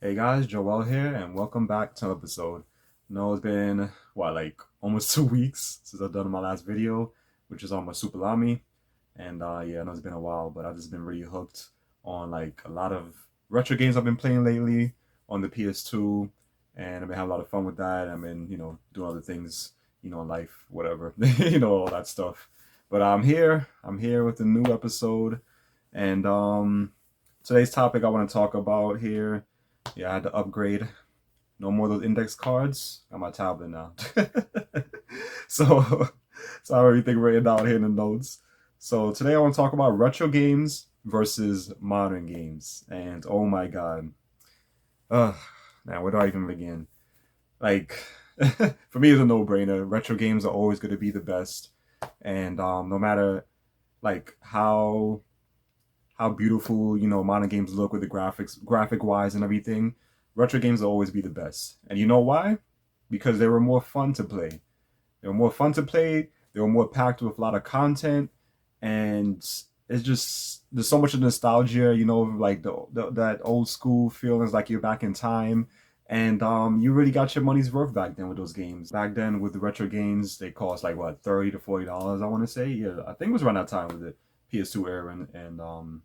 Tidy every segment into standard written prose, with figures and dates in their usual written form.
Hey guys, Joel here, and welcome back to an episode. No, it's been like almost 2 weeks since I've done my last video, which is on my Super Lamy. And yeah, I know it's been a while, but I've just been really hooked on like a lot of retro games I've been playing lately on the PS2, and I've been having a lot of fun with that. I've been, doing other things, in life, whatever, all that stuff. But I'm here with a new episode, and today's topic I want to talk about here. Yeah, I had to upgrade. No more of those index cards. Got my tablet now. so, so I have everything written down here in the notes. So today I want to talk about retro games versus modern games. And oh my god, uh, man, where do I even begin? Like, for me, it's a no-brainer. Retro games are always going to be the best, and no matter like how beautiful modern games look with the graphic wise and everything, retro games will always be the best. And you know why? Because they were more fun to play. They were more fun to play. They were more packed with a lot of content, and it's just there's so much of nostalgia. Like that old school feelings, like you're back in time. And you really got your money's worth back then with those games. Back then with the retro games, they cost like what, $30 to $40. I want to say, yeah, I think it was around that time with the PS2 era and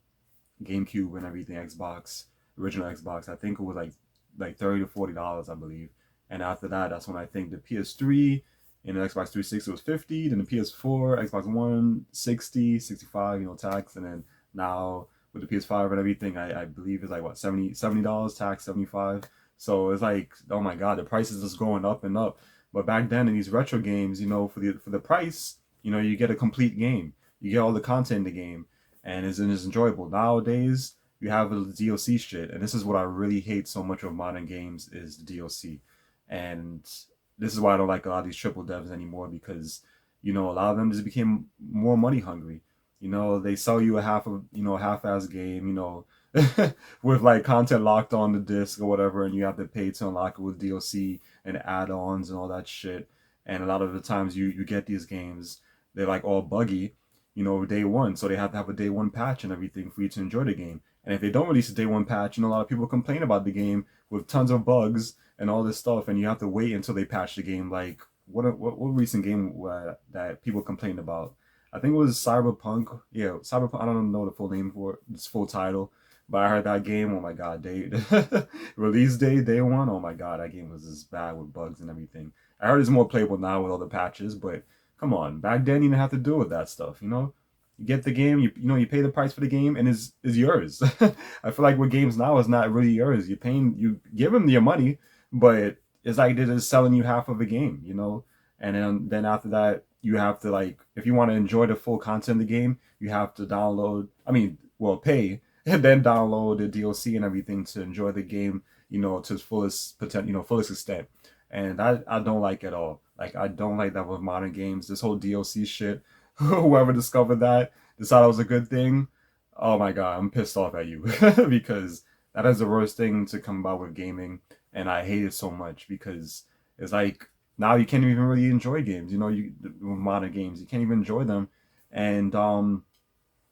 GameCube and everything, Xbox, original Xbox. I think it was like $30 to $40, I believe. And after that, that's when I think the PS3 and the Xbox 360 was 50, then the PS4, Xbox One 60, 65, tax, and then now with the PS5 and everything, I believe it's like what, $70 tax, 75. So it's like, oh my god, the price is just going up and up. But back then in these retro games, for the price, you get a complete game. You get all the content in the game, and it's enjoyable. Nowadays, you have the DLC shit, and this is what I really hate so much of modern games is the DLC. And this is why I don't like a lot of these triple devs anymore, because a lot of them just became more money hungry. They sell you a half-ass game, with like content locked on the disc or whatever, and you have to pay to unlock it with DLC and add-ons and all that shit. And a lot of the times you get these games, they're like all buggy, day one. So they have to have a day one patch and everything for you to enjoy the game. And if they don't release a day one patch, a lot of people complain about the game with tons of bugs and all this stuff, and you have to wait until they patch the game. Like what recent game that people complained about? I think it was Cyberpunk. Yeah, Cyberpunk. I don't know the full name for it, its full title, but I heard that game. Oh my god, release day one. Oh my god, that game was just bad with bugs and everything. I heard it's more playable now with all the patches, but come on, back then you didn't have to deal with that stuff. You get the game, you pay the price for the game, and is yours. I feel like with games now, it's not really yours. You give them your money, but it's like they're just selling you half of a game. And then after that, you have to, like, if you want to enjoy the full content of the game, you have to download. I mean, well, pay and then download the DLC and everything to enjoy the game, to its fullest potential, fullest extent. And I don't like it at all. Like, I don't like that with modern games. This whole DLC shit. Whoever discovered that decided it was a good thing. Oh my god, I'm pissed off at you because that is the worst thing to come about with gaming, and I hate it so much because it's like now you can't even really enjoy games. Modern games, you can't even enjoy them, and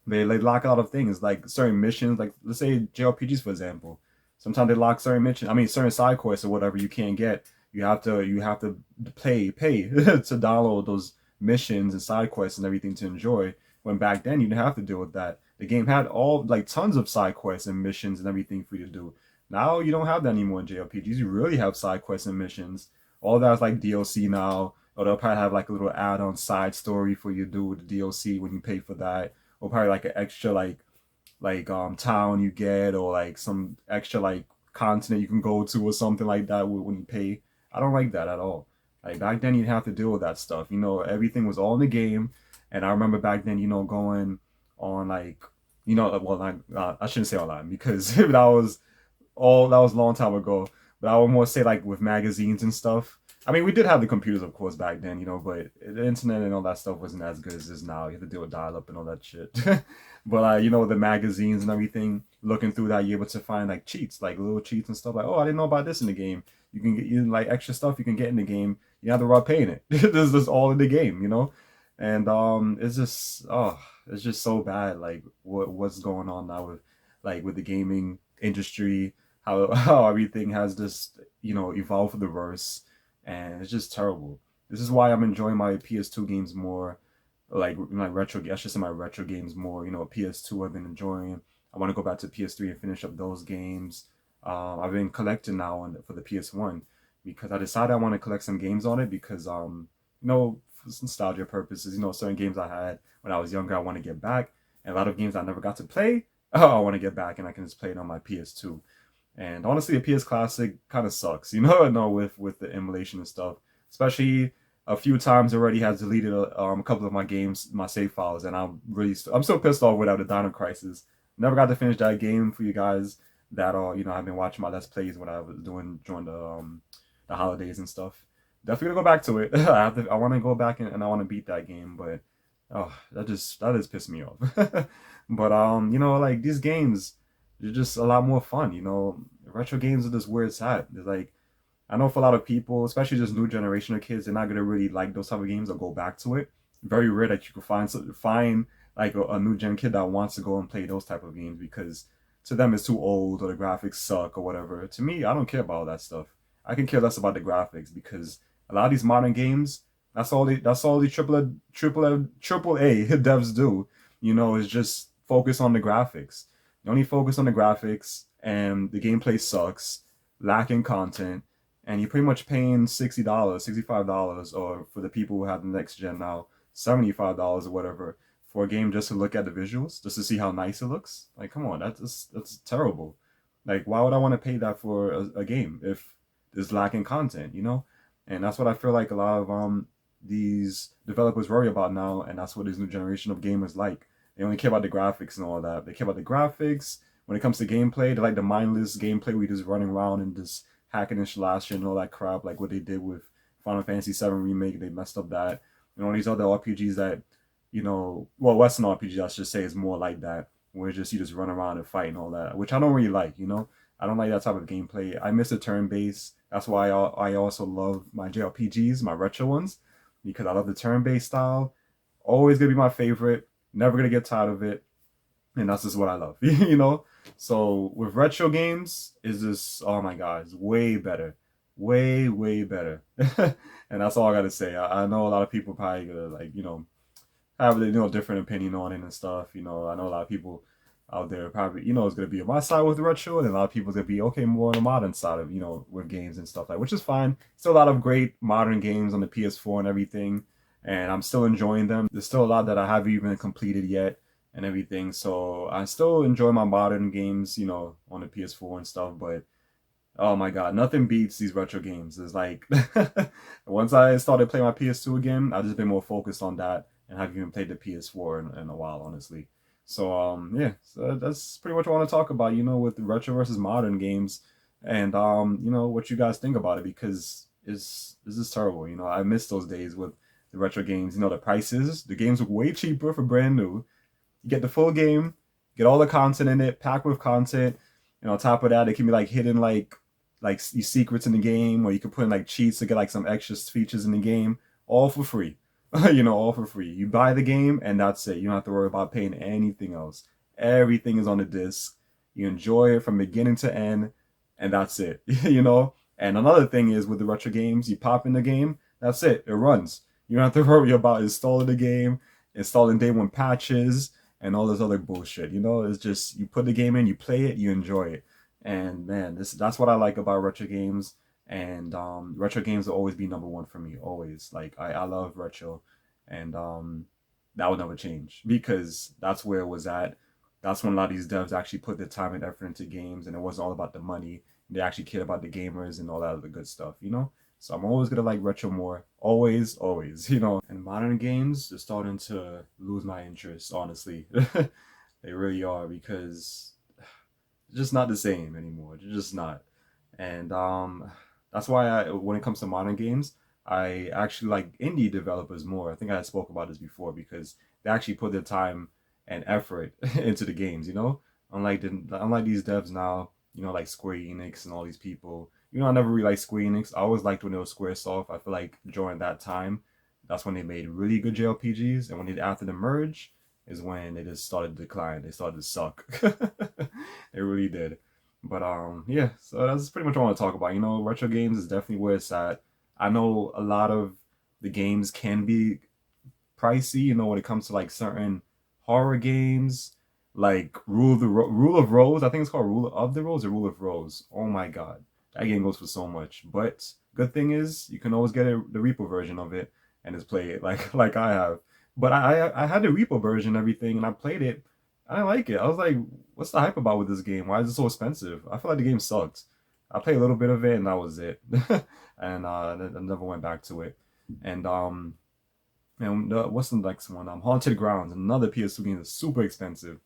they lock a lot of things, like certain missions, like let's say JRPGs for example. Sometimes they lock certain missions. I mean, certain side quests or whatever you can't get. You have to pay to download those missions and side quests and everything to enjoy. When back then you didn't have to deal with that. The game had all like tons of side quests and missions and everything for you to do. Now you don't have that anymore in JRPGs. You really have side quests and missions. All that's like DLC now. Or they'll probably have like a little add-on side story for you to do with the DLC when you pay for that, or probably like an extra like town you get, or like some extra like continent you can go to or something like that when you pay. I don't like that at all. Like back then you'd have to deal with that stuff. Everything was all in the game. And I remember back then, going on like, well, I shouldn't say online because that was a long time ago. But I would more say like with magazines and stuff. I mean, we did have the computers, of course, back then, but the internet and all that stuff wasn't as good as it is now. You have to deal with dial-up and all that shit. But the magazines and everything, looking through that, you're able to find like cheats, like little cheats and stuff. Like, oh, I didn't know about this in the game. You can get like extra stuff you can get in the game. You have to rub paying it. This is all in the game. And it's just so bad. Like what's going on now with the gaming industry, how how everything has just, evolved for the verse, and it's just terrible. This is why I'm enjoying my PS2 games more, like my retro. I should say my retro games more. PS2 I've been enjoying. I want to go back to PS3 and finish up those games. I've been collecting now for the PS1 because I decided I want to collect some games on it because for nostalgia purposes, certain games I had when I was younger I want to get back, and a lot of games I never got to play. Oh, I want to get back and I can just play it on my PS2. And honestly, a PS Classic kind of sucks, no, with the emulation and stuff. Especially a few times already has deleted a couple of my games, my save files, and I'm so pissed off without the Dino Crisis. Never got to finish that game for you guys that I've been watching my Let's Plays when I was doing during the holidays and stuff. Definitely gonna go back to it. I want to go back and I want to beat that game, but oh, that just pissed me off. But like these games, they're just a lot more fun. Retro games are just where it's at. It's like I know for a lot of people, especially just new generation of kids, they're not gonna really like those type of games or go back to it. Very rare that you can find like a new gen kid that wants to go and play those type of games because to them it's too old or the graphics suck or whatever. To me, I don't care about all that stuff. I can care less about the graphics because a lot of these modern games, that's all the triple A devs do. Is just focus on the graphics. They only focus on the graphics and the gameplay sucks, lacking content, and you're pretty much paying $60, $65, or for the people who have the next gen now, $75 or whatever for a game just to look at the visuals, just to see how nice it looks. Like, come on, that's terrible. Like, why would I want to pay that for a game if it's lacking content? And that's what I feel like a lot of these developers worry about now, and that's what this new generation of gamers like. They only care about the graphics and all that. They care about the graphics. When it comes to gameplay, they like the mindless gameplay where you're just running around and just hacking and slashing and all that crap, like what they did with Final Fantasy VII Remake. They messed up that. And all these other RPGs that, well, Western RPGs, I should say, is more like that, where just you just run around and fight and all that, which I don't really like. I don't like that type of gameplay. I miss the turn-based. That's why I also love my JRPGs, my retro ones, because I love the turn-based style. Always gonna be my favorite. Never gonna get tired of it, and that's just what I love. So with retro games, is just, oh my god, it's way better, way better. And that's all I gotta say. I know a lot of people probably gonna like have a different opinion on it and stuff. I know a lot of people out there probably is gonna be on my side with retro, and a lot of people's gonna be okay more on the modern side of with games and stuff like, which is fine. Still a lot of great modern games on the PS4 and everything, and I'm still enjoying them. There's still a lot that I haven't even completed yet and everything, so I still enjoy my modern games, on the PS4 and stuff. But oh my god, nothing beats these retro games. It's like once I started playing my PS2 again, I've just been more focused on that and haven't even played the PS4 in a while, honestly. So yeah, so that's pretty much what I want to talk about, with the retro versus modern games, and what you guys think about it, because it's just terrible. I miss those days with the retro games. The games were way cheaper for brand new. You get the full game, get all the content in it, packed with content, and on top of that, it can be like hidden like these secrets in the game, or you can put in like cheats to get like some extra features in the game, all for free. All for free. You buy the game and that's it. You don't have to worry about paying anything else. Everything is on the disc. You enjoy it from beginning to end, and that's it. And another thing is with the retro games, you pop in the game, that's it. It runs. You don't have to worry about installing the game, installing day one patches, and all this other bullshit. It's just you put the game in, you play it, you enjoy it. And man, that's what I like about retro games. And retro games will always be number one for me. Always. Like I love retro, and that will never change because that's where it was at. That's when a lot of these devs actually put their time and effort into games, and it wasn't all about the money. They actually cared about the gamers and all that other good stuff. So I'm always gonna like retro more. Always, always. And modern games are starting to lose my interest, honestly. They really are, because it's just not the same anymore. It's just not. And that's why when it comes to modern games, I actually like indie developers more. I think I spoke about this before because they actually put their time and effort into the games. Unlike these devs now, like Square Enix and all these people. I never really liked Square Enix. I always liked when it was Squaresoft. I feel like during that time, that's when they made really good JRPGs, and after the merge is when they just started to decline. They started to suck. They really did. But yeah, so that's pretty much what I want to talk about. You know, retro games is definitely where it's at. I know a lot of the games can be pricey, you know, when it comes to like certain horror games, like Rule of Rose. I think it's called Rule of the Rose or Rule of Rose. Oh my god, that game goes for so much. But good thing is you can always get the repo version of it and just play it like like I have. But I had the repo version and everything, and I played it. I didn't like it. I was like, what's the hype about with this game? Why is it so expensive? I feel like the game sucked. I played a little bit of it and that was it. And I never went back to it. And what's the next one? Haunted Grounds, another PS2 game that's super expensive.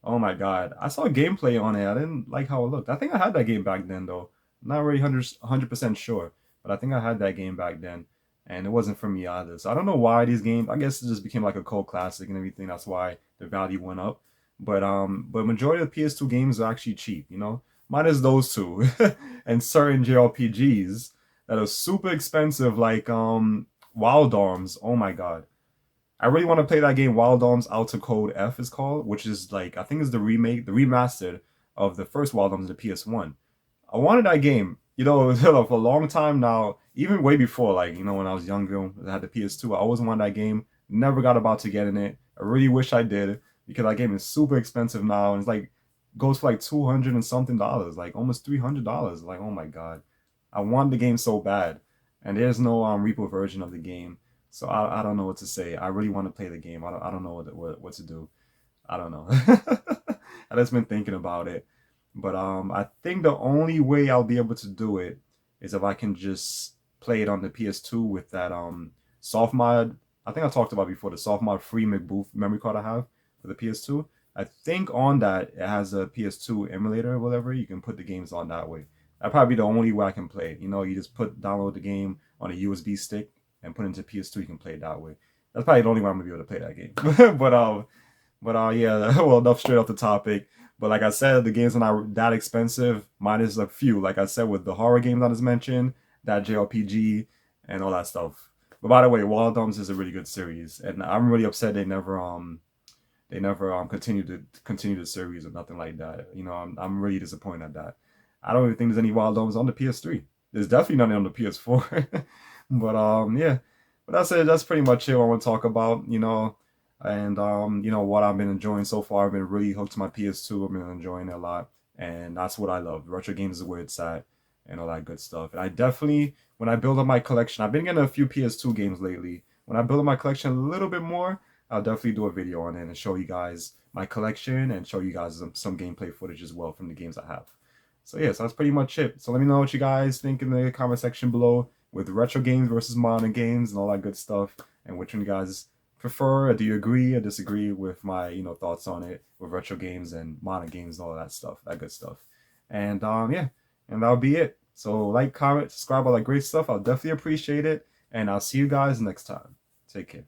Oh my god. I saw gameplay on it. I didn't like how it looked. I think I had that game back then though. Not really 100% sure, but I think I had that game back then. And it wasn't for me either. So I don't know why these games, I guess it just became like a cult classic and everything. That's why the value went up. But majority of the PS2 games are actually cheap, you know? Minus those two. And certain JRPGs that are super expensive, like Wild Arms. Oh my god. I really want to play that game, Wild Arms Outer Code F is called, which is like I think is the remake, the remastered of the first Wild Arms, the PS1. I wanted that game, you know, for a long time now, even way before, like, you know, when I was younger, I had the PS2. I always wanted that game. Never got about to getting it. I really wish I did because that game is super expensive now, and it's like goes for like 200 and something dollars, like almost $300. Like, oh my god, I want the game so bad, and there's no repo version of the game, so I don't know what to say. I really want to play the game. I don't know what to do. I don't know. I just been thinking about it. But I think the only way I'll be able to do it is if I can just play it on the PS2 with that soft mod. I think I talked about before the soft mod free McBooth memory card I have for the PS2. I think on that it has a PS2 emulator or whatever. You can put the games on that way. That'd probably be the only way I can play it. You know, you just download the game on a USB stick and put it into PS2. You can play it that way. That's probably the only way I'm gonna be able to play that game. But yeah, well, enough straight off the topic. But like I said, the games are not that expensive, minus a few. Like I said, with the horror games I just mentioned, that JRPG and all that stuff. But by the way, Wild Arms is a really good series, and I'm really upset they never continue the series or nothing like that. You know, I'm really disappointed at that. I don't even think there's any Wild Arms on the PS3. There's definitely nothing on the PS4. But yeah, but that's it. That's pretty much it. What I want to talk about. You know, and you know what I've been enjoying so far. I've been really hooked to my PS2. I've been enjoying it a lot, and that's what I love. Retro games is where it's at, and all that good stuff. And I definitely, when I build up my collection, I've been getting a few PS2 games lately. When I build up my collection a little bit more, I'll definitely do a video on it and show you guys my collection and show you guys some gameplay footage as well from the games I have. So yeah, so that's pretty much it. So let me know what you guys think in the comment section below with retro games versus modern games and all that good stuff, and which one you guys prefer, or do you agree or disagree with my thoughts on it with retro games and modern games and all that stuff, that good stuff. And yeah, and that'll be it. So like, comment, subscribe, all that great stuff. I'll definitely appreciate it, and I'll see you guys next time. Take care.